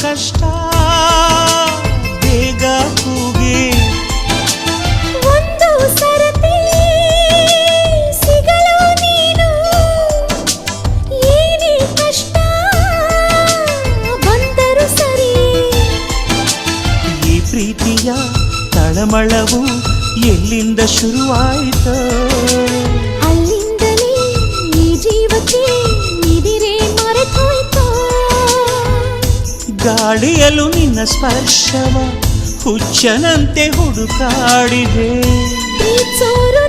ಕಷ್ಟ ಬೇಗ ಕೂಗೆ ಒಂದು ಸರತಿ ಸಿಗಲು ನೀನು ಏನೇ ಕಷ್ಟ ಬಂದರು ಸರಿ ಈ ಪ್ರೀತಿಯ ತಳಮಳವು ಎಲ್ಲಿಂದ ಶುರುವಾಯಿತು ಅಲ್ಲಿಂದಲೇ ಈ ಜೀವಕ್ಕೆ ನಿದಿರೆ ಮರೆತೋಯ್ತು ಗಾಳಿಯಲು ನಿನ್ನ ಸ್ಪರ್ಶವ ಹುಚ್ಚನಂತೆ ಹುಡುಕಾಡಿದೆ ಪ್ರೀತ್ಸೋರು